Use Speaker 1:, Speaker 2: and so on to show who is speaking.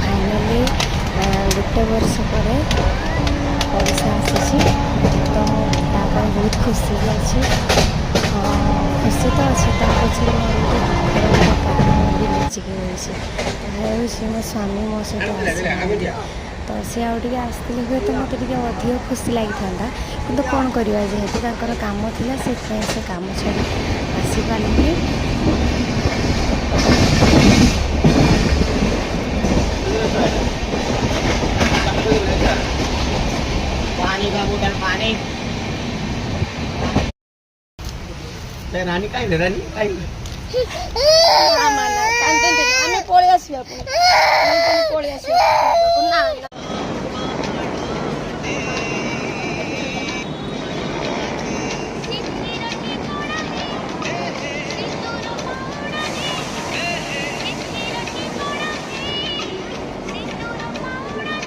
Speaker 1: finally गोटे वर्ष पर ओडिशा आसी तो बहुत खुशी अच्छी खुशी तो अच्छी पछे मोर कारण भी लुचिकी रही मो स्वामी मो सहित तो सी आगे आसते हुए तो मतलब अधिक खुशी लगी था कि कौन करवा जेहेतु काम था से काम छाड़ी आसी पारे
Speaker 2: रानी काय रानी काय
Speaker 3: आम्ही पोळे असू आपण पोळे असू